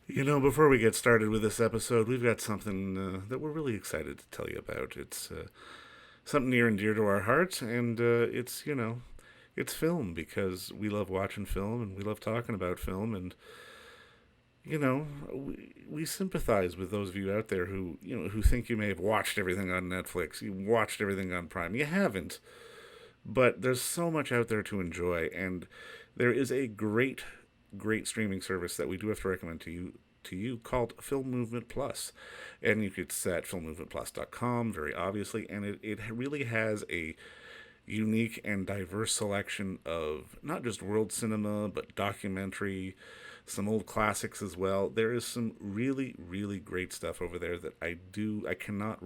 Before we get started with this episode, we've got something that we're really excited to tell you about. It's something near and dear to our hearts, and it's film because we love watching film and we love talking about film, and we sympathize with those of you out there who think you may have watched everything on Netflix, you watched everything on Prime. You haven't, but there's so much out there to enjoy, and there is a great streaming service that we do have to recommend to you called Film Movement Plus. And you could set filmmovementplus.com, very obviously, and it really has a unique and diverse selection of not just world cinema, but documentary, some old classics as well. There is some really great stuff over there that I cannot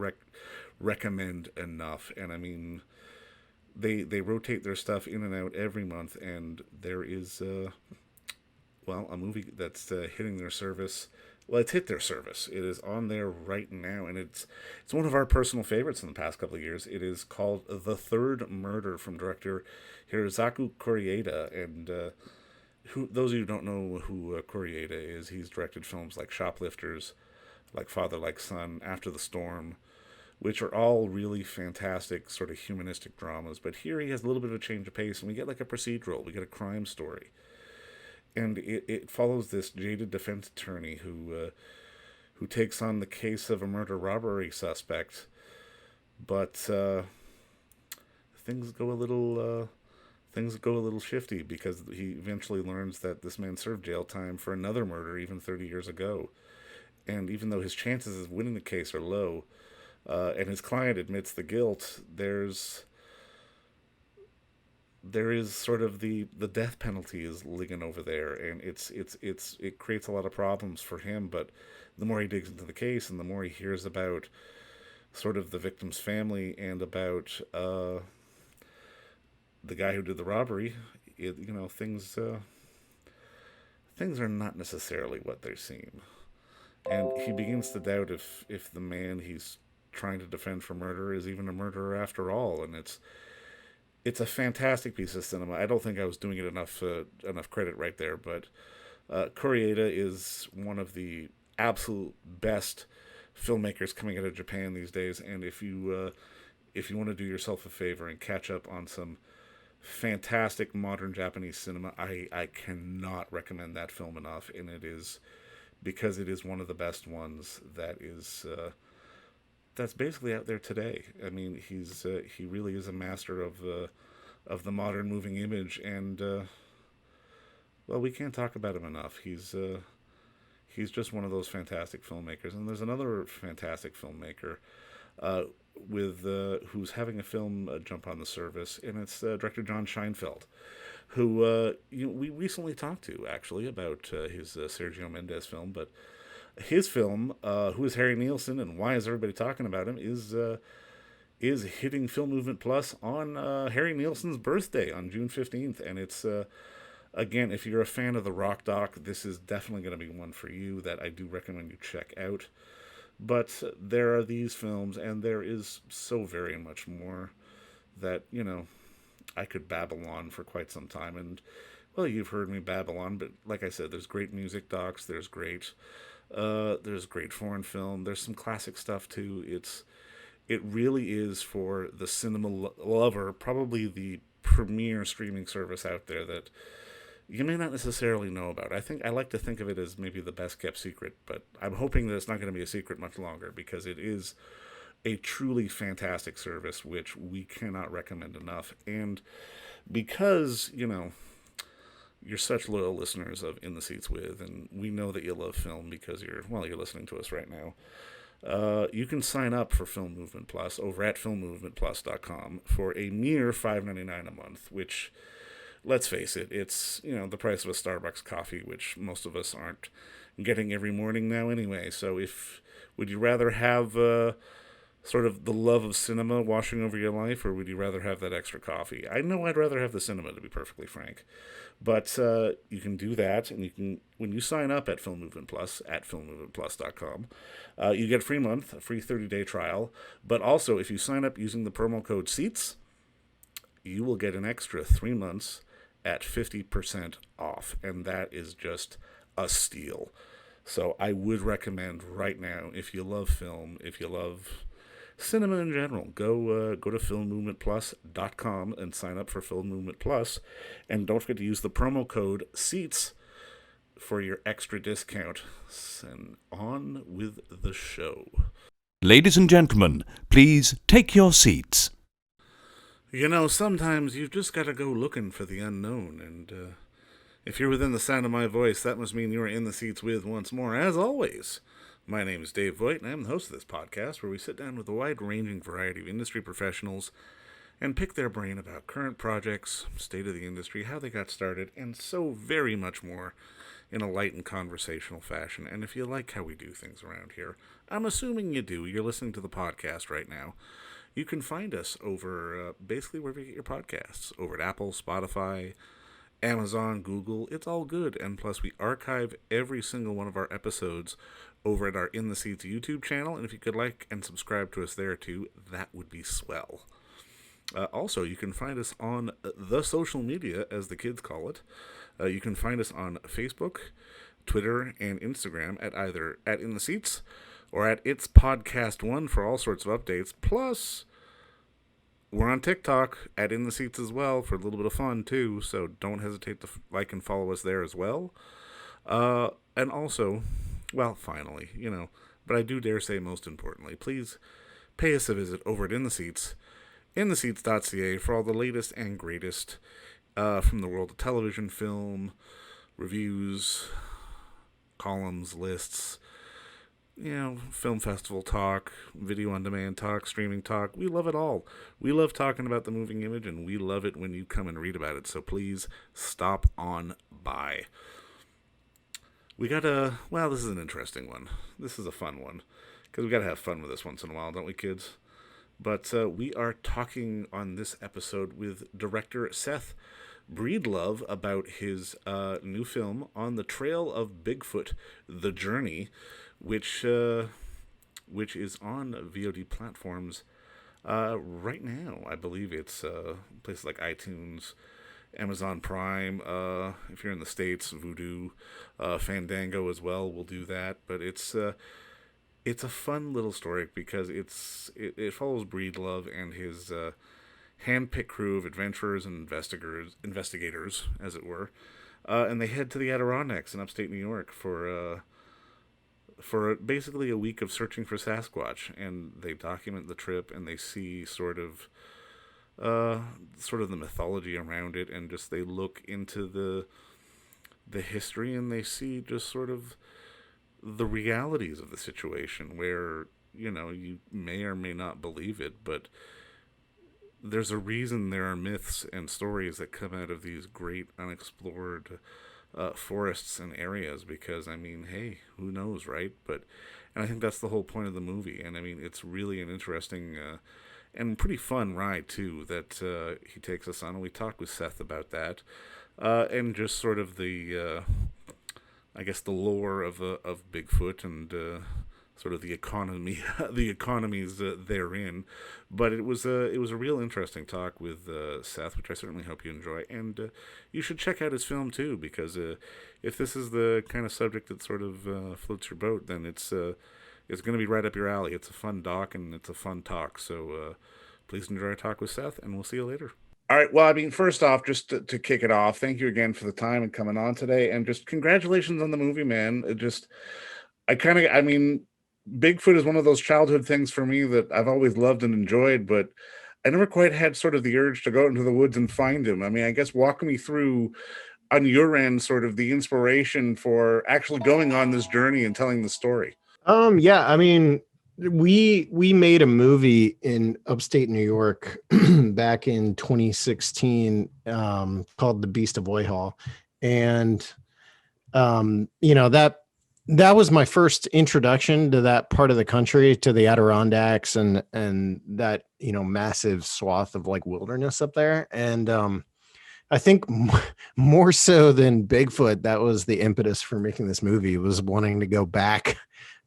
recommend enough. And I mean, they rotate their stuff in and out every month, and there is a movie that's hitting their service. Well, it's hit their service. It is on there right now, and it's one of our personal favorites in the past couple of years. It is called The Third Murder from director Hirozaku Koreeda, and who those of you who don't know who Koreeda is, he's directed films like Shoplifters, like Father Like Son, After the Storm, which are all really fantastic sort of humanistic dramas. But here he has a little bit of a change of pace, and we get like a procedural, we get a crime story, and it follows this jaded defense attorney who takes on the case of a murder robbery suspect, but things go a little things go a little shifty because he eventually learns that this man served jail time for another murder even 30 years ago, and even though his chances of winning the case are low, and his client admits the guilt, there is sort of the death penalty is ligging over there, and it creates a lot of problems for him. But the more he digs into the case, and the more he hears about sort of the victim's family and about the guy who did the robbery, things are not necessarily what they seem, and he begins to doubt if the man he's trying to defend for murder is even a murderer after all, and it's a fantastic piece of cinema. I don't think I was doing it enough credit right there, but Koreeda is one of the absolute best filmmakers coming out of Japan these days. And if you want to do yourself a favor and catch up on some fantastic modern Japanese cinema, I cannot recommend that film enough. And it is because it is one of the best ones that's basically out there today. I mean, he really is a master of the modern moving image, and well, we can't talk about him enough. He's just one of those fantastic filmmakers. And there's another fantastic filmmaker with who's having a film jump on the service, and it's director John Scheinfeld, who we recently talked to actually about his Sergio Mendes film, but his film, Who is Harry Nielsen and Why is Everybody Talking About Him, is hitting Film Movement Plus on Harry Nielsen's birthday on June 15th. And it's, again, if you're a fan of the Rock Doc, this is definitely going to be one for you that I do recommend you check out. But there are these films, and there is so very much more that, I could babble on for quite some time. And, well, you've heard me babble on, but like I said, there's great music docs, there's great foreign film. There's some classic stuff too. It really is for the cinema lover, probably the premier streaming service out there that you may not necessarily know about. I like to think of it as maybe the best kept secret, but I'm hoping that it's not going to be a secret much longer, because it is a truly fantastic service which we cannot recommend enough. And because you're such loyal listeners of In the Seats With, and we know that you love film because you're listening to us right now. You can sign up for Film Movement Plus over at filmmovementplus.com for a mere $5.99 a month, which, let's face it, it's the price of a Starbucks coffee, which most of us aren't getting every morning now anyway. So would you rather have sort of the love of cinema washing over your life, or would you rather have that extra coffee? I know I'd rather have the cinema, to be perfectly frank. But you can do that, and you can, when you sign up at Film Movement Plus, at filmmovementplus.com, you get a free month, a free 30-day trial. But also, if you sign up using the promo code SEATS, you will get an extra 3 months at 50% off. And that is just a steal. So I would recommend right now, if you love film, if you love cinema in general, go to filmmovementplus.com and sign up for Film Movement Plus, and don't forget to use the promo code SEATS for your extra discount. And on with the show. Ladies and gentlemen, please take your seats. You know, sometimes you've just got to go looking for the unknown, and if you're within the sound of my voice, that must mean you're in the seats with once more, as always. My name is Dave Voigt, and I'm the host of this podcast, where we sit down with a wide-ranging variety of industry professionals and pick their brain about current projects, state of the industry, how they got started, and so very much more in a light and conversational fashion. And if you like how we do things around here, I'm assuming you do. You're listening to the podcast right now. You can find us over basically wherever you get your podcasts, over at Apple, Spotify, Amazon, Google. It's all good. And plus, we archive every single one of our episodes over at our In the Seats YouTube channel. And if you could like and subscribe to us there too, that would be swell. Also, you can find us on the social media, as the kids call it. You can find us on Facebook, Twitter, and Instagram at either at In the Seats or at It's Podcast One for all sorts of updates. Plus, we're on TikTok at In the Seats as well for a little bit of fun too. So don't hesitate to like and follow us there as well. And also, well, finally, but I do dare say most importantly, please pay us a visit over at In the Seats, intheseats.ca, for all the latest and greatest from the world of television, film, reviews, columns, lists, film festival talk, video on demand talk, streaming talk. We love it all. We love talking about the moving image, and we love it when you come and read about it. So please stop on by. We got this is an interesting one. This is a fun one, because we got to have fun with this once in a while, don't we, kids? But we are talking on this episode with director Seth Breedlove about his new film, On the Trail of Bigfoot, The Journey, which is on VOD Platforms right now. I believe it's places like iTunes, Amazon Prime, if you're in the States, Vudu, Fandango as well will do that. But it's a fun little story because it follows Breedlove and his hand-picked crew of adventurers and investigators, as it were, and they head to the Adirondacks in upstate New York for basically a week of searching for Sasquatch, and they document the trip, and they see sort of the mythology around it, and just they look into the history, and they see just sort of the realities of the situation, where you may or may not believe it, but there's a reason there are myths and stories that come out of these great unexplored forests and areas, because hey, who knows, right? And I think that's the whole point of the movie, and it's really an interesting and pretty fun ride too that he takes us on, and we talked with Seth about that, and just sort of the the lore of Bigfoot and sort of the economies therein. But it was a real interesting talk with Seth, which I certainly hope you enjoy, and you should check out his film too, because if this is the kind of subject that sort of floats your boat, then it's going to be right up your alley. It's a fun doc, and it's a fun talk. So please enjoy our talk with Seth, and we'll see you later. All right. Well, first off, just to kick it off, thank you again for the time and coming on today, and just congratulations on the movie, man. Bigfoot is one of those childhood things for me that I've always loved and enjoyed, but I never quite had sort of the urge to go into the woods and find him. I guess walk me through on your end sort of the inspiration for actually going on this journey and telling the story. We made a movie in upstate New York back in 2016 called The Beast of Whitehall. And, that was my first introduction to that part of the country, to the Adirondacks and that, massive swath of like wilderness up there. And I think more so than Bigfoot, that was the impetus for making this movie, was wanting to go back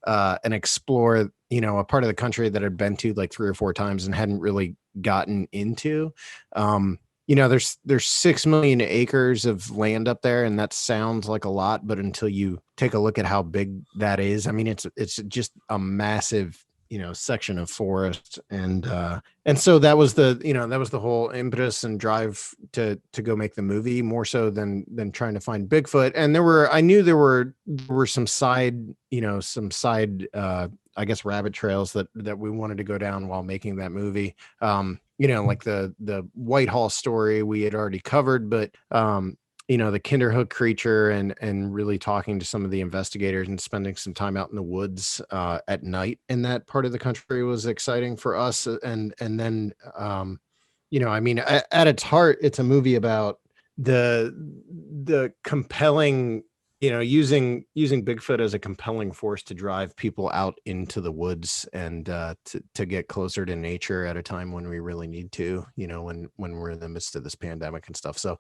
and explore, a part of the country that I'd been to like 3 or 4 times and hadn't really gotten into. there's 6 million acres of land up there, and that sounds like a lot, but until you take a look at how big that is, I mean, it's just a massive, section of forest. And so that was the whole impetus and drive to go make the movie, more so than trying to find Bigfoot. And I knew there were some side, I guess, rabbit trails that we wanted to go down while making that movie. Like the Whitehall story we had already covered, but the Kinderhook creature, and really talking to some of the investigators and spending some time out in the woods at night in that part of the country was exciting for us. And then I mean, at its heart, it's a movie about the compelling, using Bigfoot as a compelling force to drive people out into the woods and to get closer to nature at a time when we really need to, when we're in the midst of this pandemic and stuff. So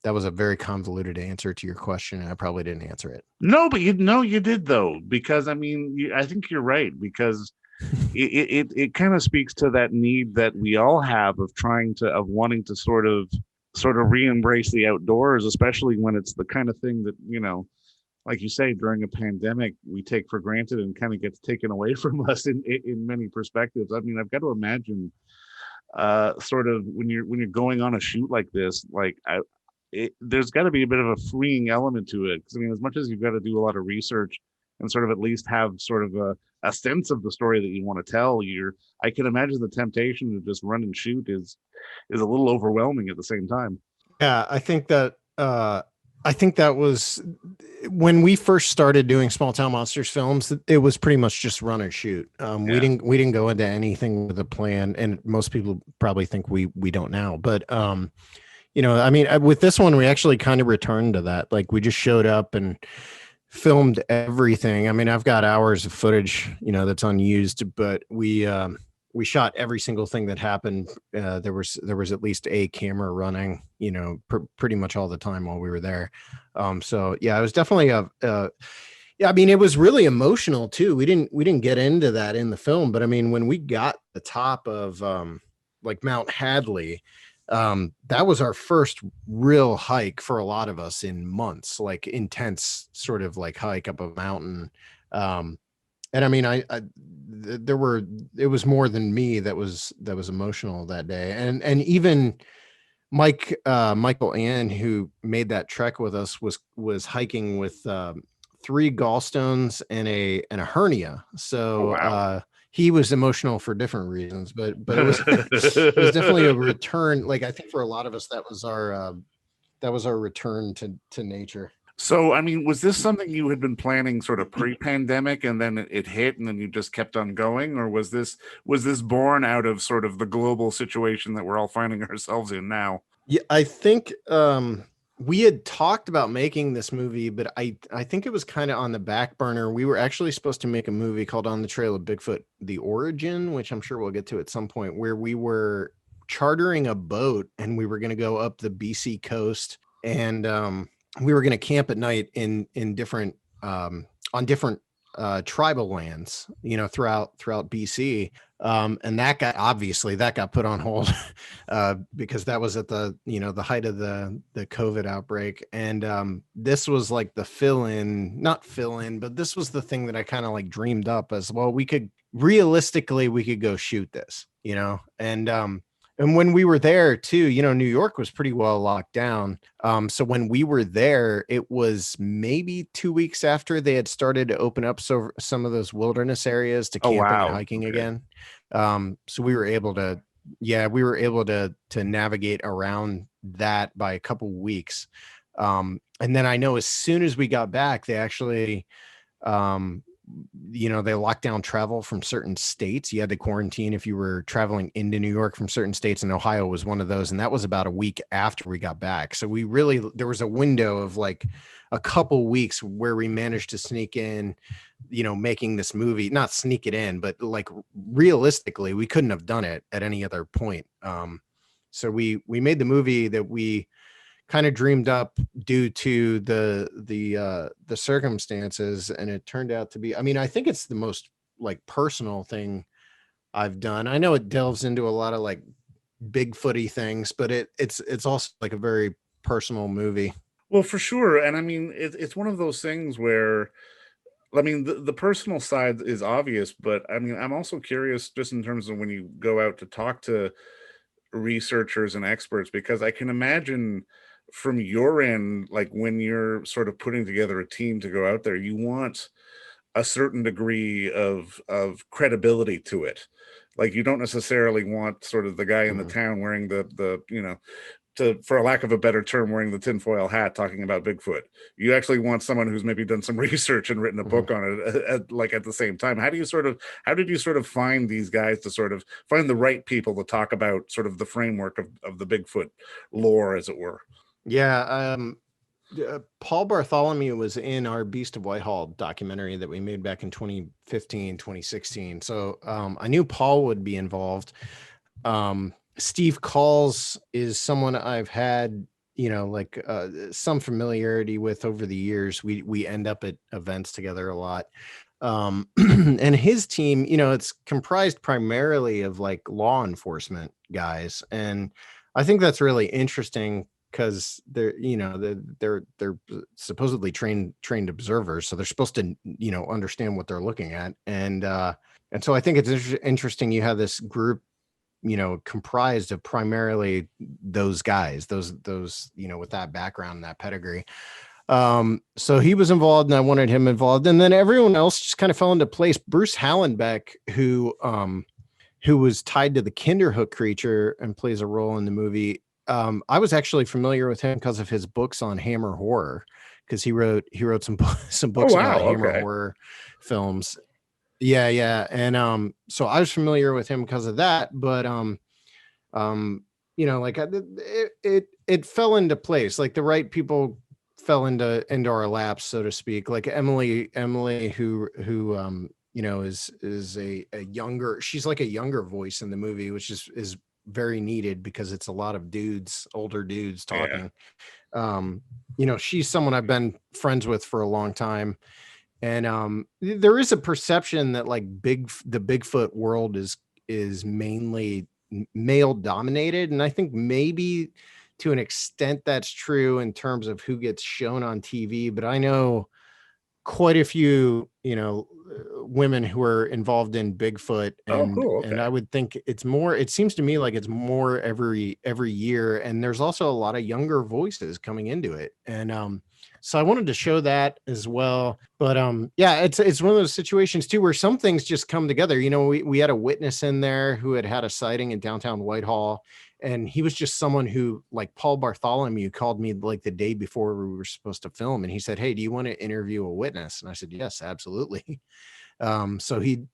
that was a very convoluted answer to your question, and I probably didn't answer it. No, but you did, though, because I mean, I think you're right, because it kind of speaks to that need that we all have of wanting to sort of re-embrace the outdoors, especially when it's the kind of thing that, like you say, during a pandemic, we take for granted and kind of gets taken away from us in many perspectives. I mean, I've got to imagine sort of when you're going on a shoot like this, like there's got to be a bit of a freeing element to it. Because I mean, as much as you've got to do a lot of research and sort of at least have sort of a sense of the story that you want to tell, I can imagine the temptation to just run and shoot is a little overwhelming at the same time. Yeah, I think that was when we first started doing Small Town Monsters films. It was pretty much just run and shoot. We didn't go into anything with a plan, and most people probably think we don't now. But I mean, with this one, we actually kind of returned to that. Like, we just showed up and filmed everything. I mean, I've got hours of footage, that's unused, but we shot every single thing that happened. There was at least a camera running, pretty much all the time while we were there. So yeah, it was definitely yeah, I mean, it was really emotional too. We didn't get into that in the film, but I mean, when we got the top of like Mount Hadley, that was our first real hike for a lot of us in months, like intense sort of like hike up a mountain. And I mean, it was more than me that was emotional that day. And even Michael Ann, who made that trek with us, was hiking with 3 gallstones and a hernia. So, Oh, wow. he was emotional for different reasons, but it was definitely a return. Like, I think for a lot of us, that was our return to nature. So, I mean, was this something you had been planning sort of pre-pandemic, and then it hit, and then you just kept on going, or was this born out of sort of the global situation that we're all finding ourselves in now? Yeah, I think we had talked about making this movie, but I think it was kind of on the back burner. We were actually supposed to make a movie called On the Trail of Bigfoot: The Origin, which I'm sure we'll get to at some point, where we were chartering a boat and we were going to go up the BC coast, and we were going to camp at night in different on different tribal lands, throughout BC. And that got put on hold because that was at the height of the COVID outbreak. And this was like the not fill in, but this was the thing that I kind of like dreamed up as well. We could go shoot this, and when we were there too, New York was pretty well locked down. So when we were there, it was maybe 2 weeks after they had started to open up some of those wilderness areas to camping and hiking again. So we were able to navigate around that by a couple weeks. And then I know as soon as we got back, they actually, they locked down travel from certain states. You had to quarantine if you were traveling into New York from certain states, and Ohio was one of those. And that was about a week after we got back. So there was a window of like a couple weeks where we managed to sneak in, making this movie, not sneak it in, but like realistically, we couldn't have done it at any other point. So we made the movie that we kind of dreamed up due to the circumstances, and it turned out to be, I mean, I think it's the most like personal thing I've done. I know it delves into a lot of like Bigfooty things, but it's also like a very personal movie. Well, for sure. And I mean, it's one of those things where, I mean, the personal side is obvious, but I mean, I'm also curious just in terms of when you go out to talk to researchers and experts, because I can imagine from your end, like when you're sort of putting together a team to go out there, you want a certain degree of credibility to it. Like you don't necessarily want sort of the guy in the Mhm. town wearing the you know, to for a lack of a better term, wearing the tinfoil hat talking about Bigfoot. You actually want someone who's maybe done some research and written a Mhm. book on it like at the same time. How did you sort of find these guys to sort of find the right people to talk about sort of the framework of the Bigfoot lore, as it were? Yeah, Paul Bartholomew was in our Beast of Whitehall documentary that we made back in 2015, 2016. So I knew Paul would be involved. Steve Kulls is someone I've had, like some familiarity with over the years. We end up at events together a lot. And his team, it's comprised primarily of like law enforcement guys. And I think that's really interesting because they're supposedly trained observers, so they're supposed to understand what they're looking at, and so I think it's interesting you have this group comprised of primarily those guys, those with that background, that pedigree. So he was involved and I wanted him involved, and then everyone else just kind of fell into place. Bruce Hallenbeck, who was tied to the Kinderhook creature and plays a role in the movie. I was actually familiar with him because of his books on Hammer horror, because he wrote some Oh books about wow, Hammer okay. horror films. Yeah, yeah, and so I was familiar with him because of that. But like it fell into place. Like the right people fell into our laps, so to speak. Like Emily, who is a younger, she's like a younger voice in the movie, which is very needed because it's a lot of older dudes Yeah. talking. She's someone I've been friends with for a long time. And there is a perception that like the Bigfoot world is mainly male dominated, and I think maybe to an extent that's true in terms of who gets shown on TV. But I know quite a few, women who are involved in Bigfoot, Oh, and cool. I Okay. would think it's more. It seems to me like it's more every year, and there's also a lot of younger voices coming into it, and so I wanted to show that as well. But yeah, it's one of those situations too where some things just come together. We had a witness in there who had a sighting in downtown Whitehall, and he was just someone who, like, Paul Bartholomew called me like the day before we were supposed to film, and he said, "Hey, do you want to interview a witness?" And I said, "Yes, absolutely." So he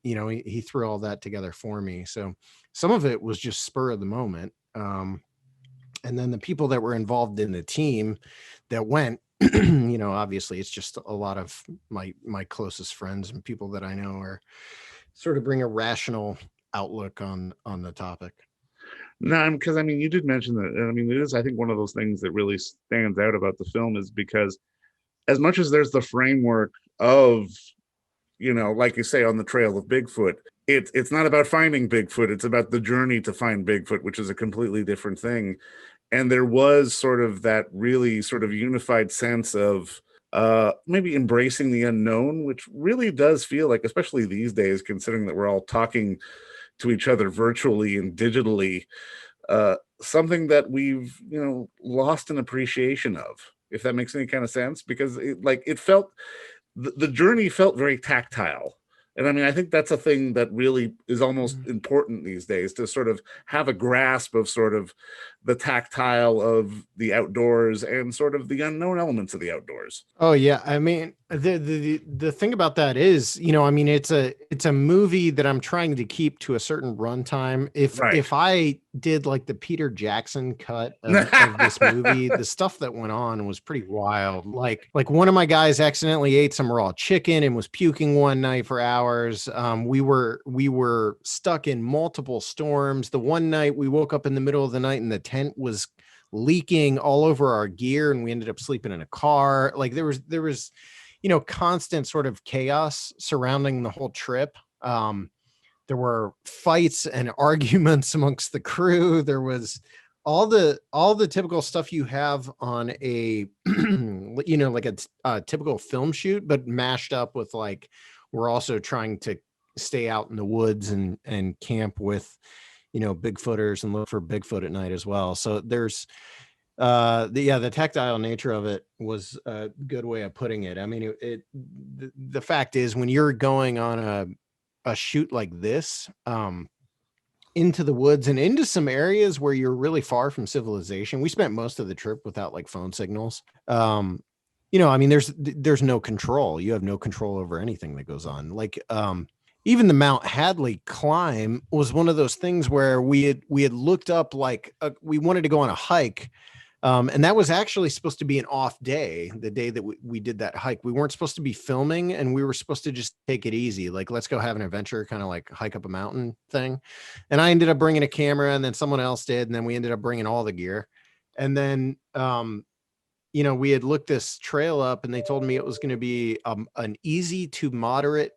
threw all that together for me. So some of it was just spur of the moment. And then the people that were involved in the team that went, obviously it's just a lot of my closest friends and people that I know are sort of bring a rational outlook on the topic. No, because I mean, you did mention that. And I mean, it is, I think, one of those things that really stands out about the film is because as much as there's the framework of, like you say, on the trail of Bigfoot, it's not about finding Bigfoot. It's about the journey to find Bigfoot, which is a completely different thing. And there was sort of that really sort of unified sense of maybe embracing the unknown, which really does feel like, especially these days, considering that we're all talking to each other virtually and digitally, something that we've lost an appreciation of, if that makes any kind of sense, because it felt, the journey felt very tactile. And I mean, I think that's a thing that really is almost Mhm. important these days, to sort of have a grasp of sort of the tactile of the outdoors and sort of the unknown elements of the outdoors. Oh yeah, I mean the thing about that is, I mean it's a movie that I'm trying to keep to a certain runtime. Right. If I did like the Peter Jackson cut of this movie, the stuff that went on was pretty wild. Like one of my guys accidentally ate some raw chicken and was puking one night for hours. We were stuck in multiple storms. The one night we woke up in the middle of the night and the tent was leaking all over our gear, and we ended up sleeping in a car. Like there was constant sort of chaos surrounding the whole trip. there were fights and arguments amongst the crew. There was all the typical stuff you have on a like a typical film shoot, but mashed up with like, we're also trying to stay out in the woods and camp with Bigfooters and look for Bigfoot at night as well. So there's the tactile nature of it was a good way of putting it. I mean, the fact is, when you're going on a shoot like this, into the woods and into some areas where you're really far from civilization, we spent most of the trip without like phone signals. I mean, there's no control. You have no control over anything that goes on. Like, even the Mount Hadley climb was one of those things where we had looked up, like, we wanted to go on a hike. And that was actually supposed to be an off day, the day that we did that hike. We weren't supposed to be filming, and we were supposed to just take it easy. Like, let's go have an adventure, kind of like hike up a mountain thing. And I ended up bringing a camera, and then someone else did. And then we ended up bringing all the gear. And then, we had looked this trail up, and they told me it was going to be an easy to moderate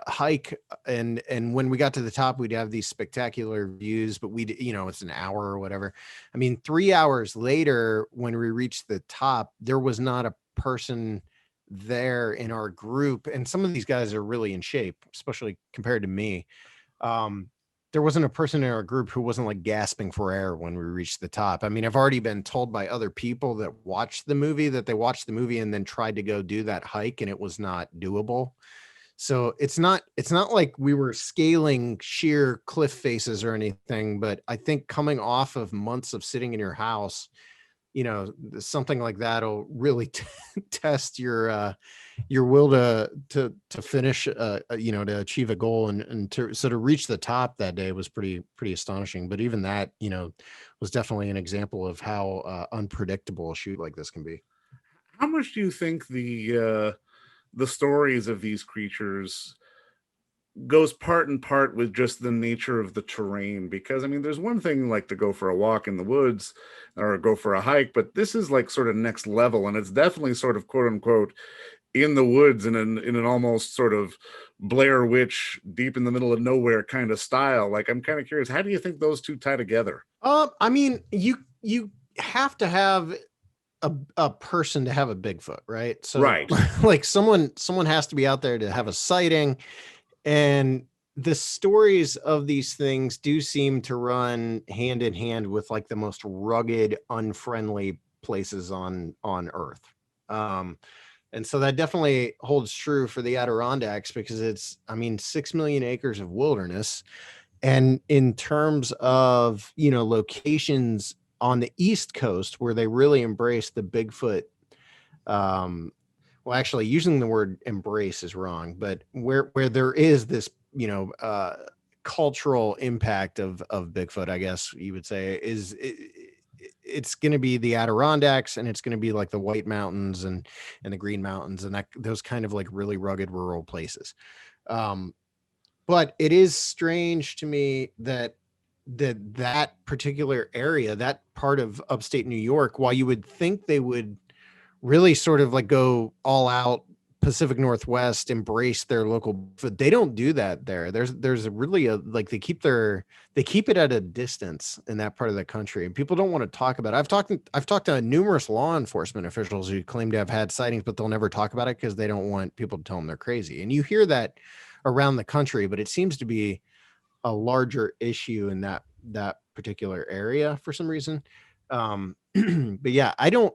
hike, and when we got to the top, we'd have these spectacular views, but it's an hour or whatever. I mean, 3 hours later, when we reached the top, there was not a person there in our group, and some of these guys are really in shape, especially compared to me. There wasn't a person in our group who wasn't like gasping for air when we reached the top. I mean, I've already been told by other people that watched the movie that they watched the movie and then tried to go do that hike, and it was not doable. So it's not like we were scaling sheer cliff faces or anything, but I think coming off of months of sitting in your house, something like that'll really test your will to finish, to achieve a goal, and to reach the top that day was pretty astonishing. But even that, was definitely an example of how unpredictable a shoot like this can be. How much do you think the stories of these creatures goes part and part with just the nature of the terrain? Because I mean, there's one thing like to go for a walk in the woods or go for a hike, but this is like sort of next level, and it's definitely sort of quote unquote in the woods in an almost sort of Blair Witch, deep in the middle of nowhere kind of style. Like, I'm kind of curious, how do you think those two tie together? I mean, you have to have a person to have a Bigfoot, right? So Right. like someone has to be out there to have a sighting, and the stories of these things do seem to run hand in hand with like the most rugged, unfriendly places on Earth. And so that definitely holds true for the Adirondacks, because it's, 6 million acres of wilderness. And in terms of, locations on the East Coast where they really embrace the Bigfoot, well, actually using the word embrace is wrong, but where there is this, cultural impact of Bigfoot, I guess you would say, it's going to be the Adirondacks, and it's going to be like the White Mountains and the Green Mountains, and those kind of like really rugged rural places. But it is strange to me that particular area, that part of upstate New York, while you would think they would really sort of like go all out Pacific Northwest, embrace their local, but they don't do that there. There's really like they keep it at a distance in that part of the country, and people don't want to talk about it. I've talked to numerous law enforcement officials who claim to have had sightings, but they'll never talk about it because they don't want people to tell them they're crazy. And you hear that around the country, but it seems to be a larger issue in that particular area for some reason. But yeah, I don't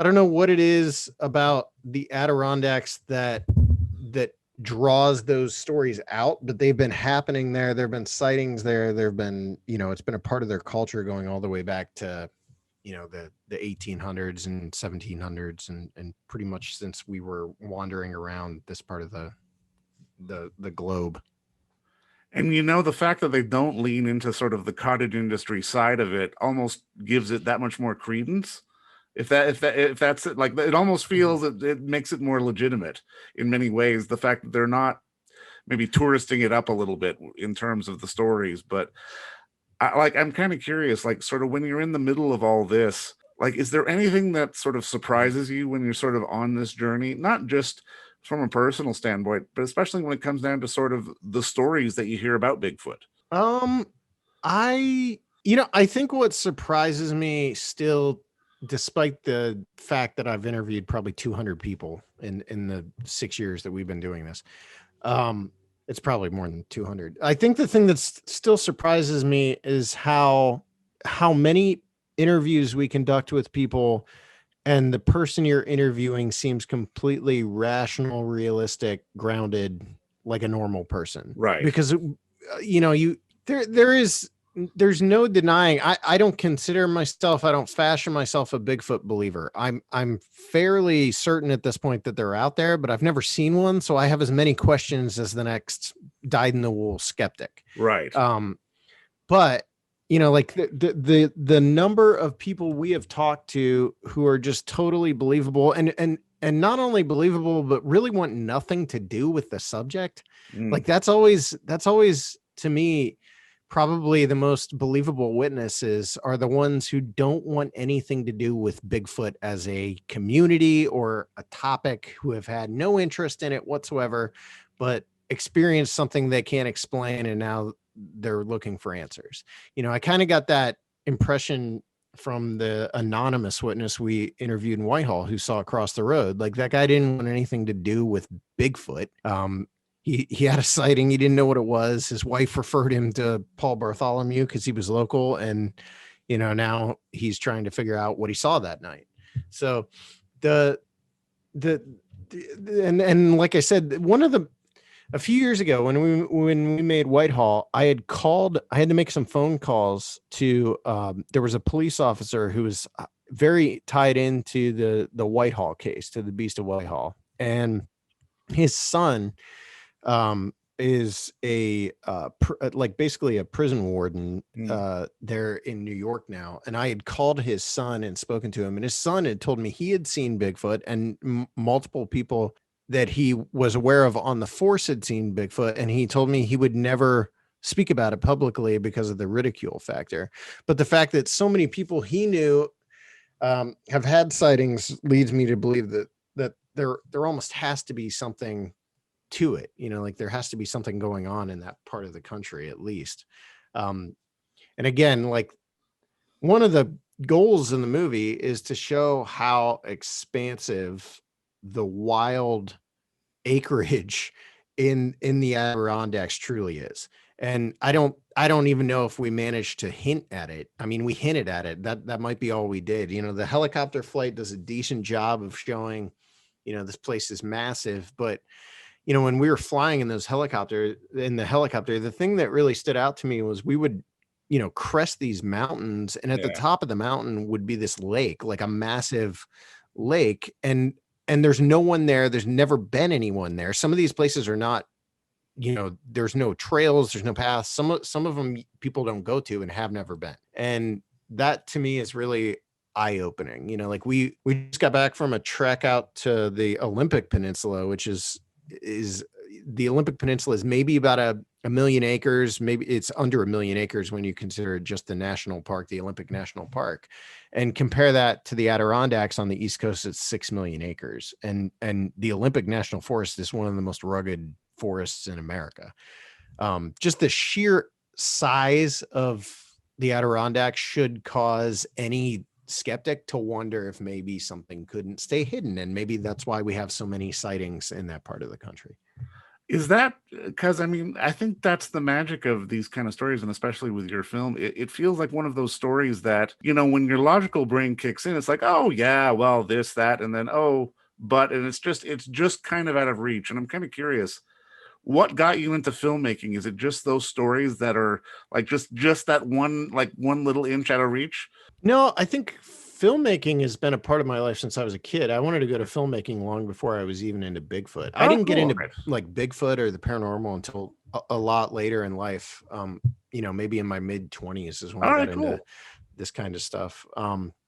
know what it is about the Adirondacks that draws those stories out, but they've been happening there. There've been sightings there. There've been, it's been a part of their culture going all the way back to, the 1800s and 1700s, and pretty much since we were wandering around this part of the globe. And the fact that they don't lean into sort of the cottage industry side of it almost gives it that much more credence. If that's it, like, it almost feels that it makes it more legitimate in many ways. The fact that they're not maybe touristing it up a little bit in terms of the stories, but I'm kind of curious, like, sort of when you're in the middle of all this, like, is there anything that sort of surprises you when you're sort of on this journey, not just from a personal standpoint, but especially when it comes down to sort of the stories that you hear about Bigfoot? I think what surprises me still, despite the fact that I've interviewed probably 200 people in the 6 years that we've been doing this, um, it's probably more than 200. I think the thing that still surprises me is how many interviews we conduct with people, and the person you're interviewing seems completely rational, realistic, grounded, like a normal person. Right. Because you there's no denying, I don't consider myself, I don't fashion myself a Bigfoot believer. I'm fairly certain at this point that they're out there, but I've never seen one, so I have as many questions as the next dyed in the wool skeptic. Right. But like the number of people we have talked to who are just totally believable, and not only believable, but really want nothing to do with the subject. Like that's always to me, probably the most believable witnesses are the ones who don't want anything to do with Bigfoot as a community or a topic, who have had no interest in it whatsoever, but experienced something they can't explain, and now they're looking for answers. I kind of got that impression from the anonymous witness we interviewed in Whitehall, who saw across the road. Like, that guy didn't want anything to do with Bigfoot. He had a sighting. He didn't know what it was. His wife referred him to Paul Bartholomew because he was local, and now he's trying to figure out what he saw that night. So and like I said, a few years ago when we made Whitehall, I had to make some phone calls to, there was a police officer who was very tied into the Whitehall case, to the Beast of Whitehall. And his son, is basically a prison warden, there in New York now. And I had called his son and spoken to him, and his son had told me he had seen Bigfoot, and multiple people that he was aware of on the force had seen Bigfoot. And he told me he would never speak about it publicly because of the ridicule factor. But the fact that so many people he knew, have had sightings leads me to believe that there almost has to be something to it. Like, there has to be something going on in that part of the country, at least. And again, like, one of the goals in the movie is to show how expansive the wild acreage in the Adirondacks truly is. And I don't even know if we managed to hint at it. I mean, we hinted at it. That might be all we did. The helicopter flight does a decent job of showing, this place is massive. But when we were flying in the helicopter, the thing that really stood out to me was we would crest these mountains, and at the top of the mountain would be this lake, like a massive lake, and there's no one there. There's never been anyone there. Some of these places are not, there's no trails, there's no paths. Some of them people don't go to and have never been. And that to me is really eye-opening. Like, we just got back from a trek out to the Olympic Peninsula, which is the Olympic Peninsula is maybe about a million acres. Maybe it's under a million acres when you consider just the national park, the Olympic National Park, and compare that to the Adirondacks on the East Coast. It's 6 million acres. And the Olympic National Forest is one of the most rugged forests in America. Just the sheer size of the Adirondacks should cause any skeptic to wonder if maybe something couldn't stay hidden. And maybe that's why we have so many sightings in that part of the country. Is that because, I mean, I think that's the magic of these kind of stories, and especially with your film, it feels like one of those stories that, when your logical brain kicks in, it's like, oh yeah, well, this, that, and then, oh, but, and it's just kind of out of reach. And I'm kind of curious, what got you into filmmaking? Is it just those stories that are like just that one little inch out of reach? No, I think filmmaking has been a part of my life since I was a kid. I wanted to go to filmmaking long before I was even into Bigfoot. I didn't get into like Bigfoot or the paranormal until a lot later in life. Maybe in my mid-20s is when I got into this kind of stuff.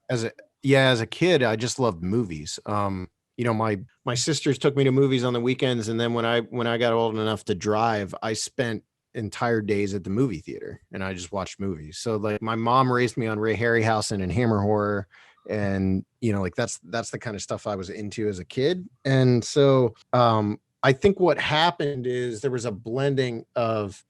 As a kid, I just loved movies. My sisters took me to movies on the weekends, and then when I got old enough to drive, I spent entire days at the movie theater and I just watched movies. So like, my mom raised me on Ray Harryhausen and Hammer horror, And like that's the kind of stuff I was into as a kid. And so I think what happened is there was a blending of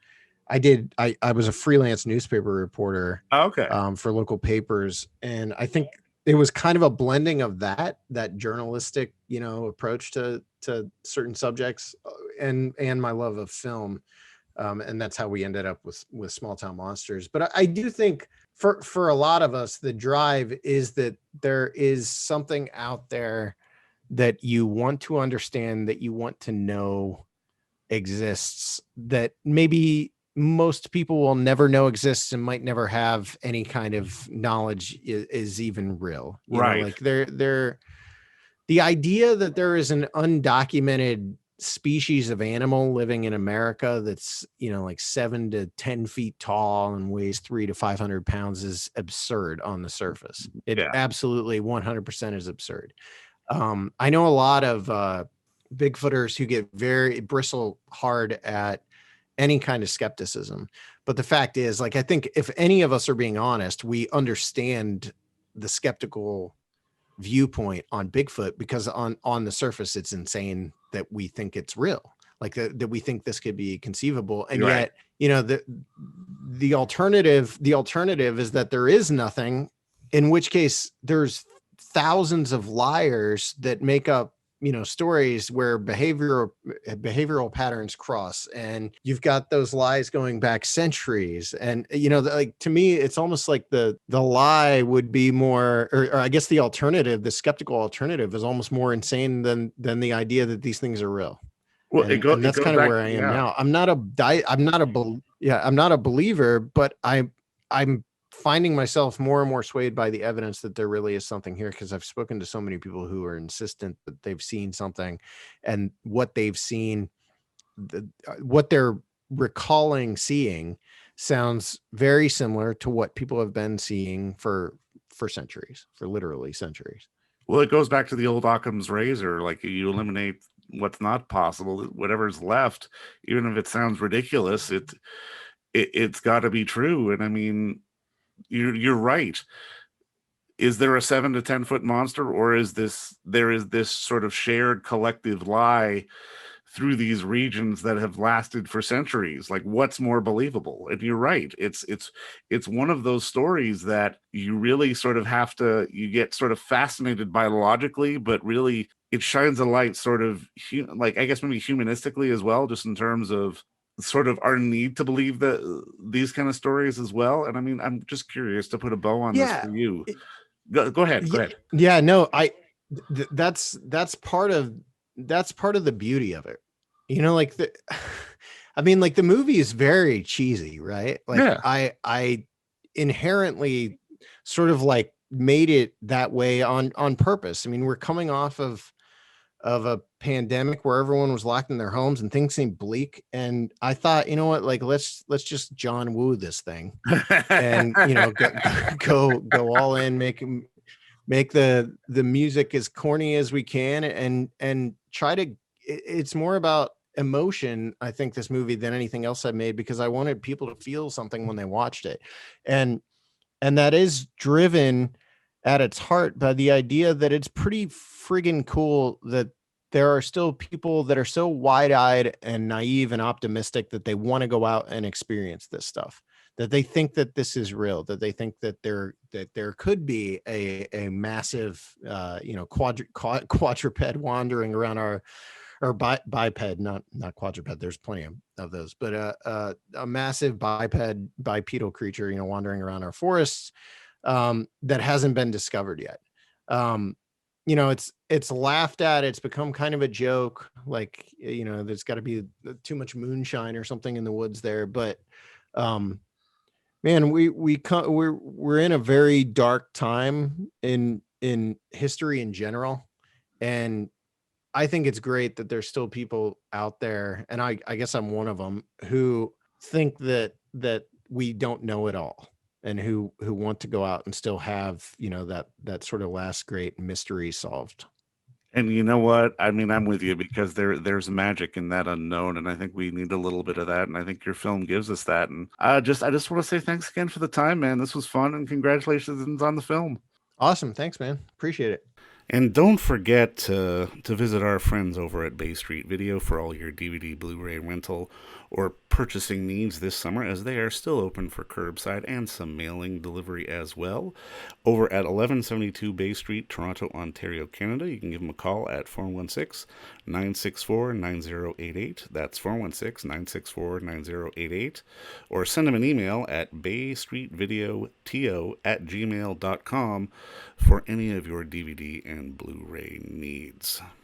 I was a freelance newspaper reporter Okay. for local papers, and I think it was kind of a blending of that journalistic approach to certain subjects, and my love of film, and that's how we ended up with Small Town Monsters. But I do think for a lot of us, the drive is that there is something out there that you want to understand, that you want to know exists, that maybe most people will never know exists and might never have any kind of knowledge is even real. Right. Like the idea that there is an undocumented species of animal living in America that's like 7 to 10 feet tall and weighs 300 to 500 pounds is absurd on the surface. It Yeah. absolutely 100% is absurd. I know a lot of Bigfooters who get very bristle hard at any kind of skepticism, but the fact is, like, I think if any of us are being honest, we understand the skeptical viewpoint on Bigfoot, because on the surface it's insane that we think it's real, like that we think this could be conceivable. And Right. yet the alternative is that there is nothing, in which case there's thousands of liars that make up stories where behavioral patterns cross, and you've got those lies going back centuries. And like, to me, it's almost like the lie would be more, or I guess the alternative, the skeptical alternative, is almost more insane than the idea that these things are real. Well, And it that's goes kind of back. where I am Yeah. now. I'm not a believer, but I'm finding myself more and more swayed by the evidence that there really is something here, because I've spoken to so many people who are insistent that they've seen something, and what they've seen, what they're recalling seeing, sounds very similar to what people have been seeing for centuries, for literally centuries. Well, it goes back to the old Occam's razor. Like, you eliminate what's not possible, whatever's left, even if it sounds ridiculous, it's got to be true. And I mean, you're right. Is there a 7 to 10 foot monster, or is there is this sort of shared collective lie through these regions that have lasted for centuries? Like, what's more believable? And you're right. It's one of those stories that you really sort of have to, you get sort of fascinated by logically, but really it shines a light sort of like, I guess maybe humanistically as well, just in terms of sort of our need to believe that these kind of stories as well. And I mean, I'm just curious to put a bow on this for you. Go ahead. Yeah, no, that's part of the beauty of it. Like I mean, like, the movie is very cheesy, right? Like, Yeah. I inherently sort of like made it that way on purpose. I mean, we're coming off of a pandemic where everyone was locked in their homes and things seemed bleak, and I thought, what, like, let's just John Woo this thing, and go all in, make the music as corny as we can, and try to, it's more about emotion, I think, this movie, than anything else I've made, because I wanted people to feel something when they watched it. And that is driven at its heart by the idea that it's pretty friggin' cool that there are still people that are so wide-eyed and naive and optimistic that they want to go out and experience this stuff, that they think that this is real, that they think that there could be a massive quadruped wandering around or biped, not quadruped, there's plenty of those, but a massive bipedal creature wandering around our forests, that hasn't been discovered yet. It's laughed at, it's become kind of a joke, like, there's got to be too much moonshine or something in the woods there. But man, we're in a very dark time in history in general, and I think it's great that there's still people out there, and I guess I'm one of them, who think that we don't know it all, and who want to go out and still have that sort of last great mystery solved. And you know what? I mean, I'm with you, because there's magic in that unknown, and I think we need a little bit of that, and I think your film gives us that. And I just want to say thanks again for the time, man. This was fun, and congratulations on the film. Awesome. Thanks, man. Appreciate it. And don't forget to visit our friends over at Bay Street Video for all your DVD, Blu-ray rental, or purchasing needs this summer, as they are still open for curbside and some mailing delivery as well. Over at 1172 Bay Street, Toronto, Ontario, Canada, you can give them a call at 416-964-9088. That's 416-964-9088. Or send them an email at baystreetvideoto@gmail.com for any of your DVD and Blu-ray needs.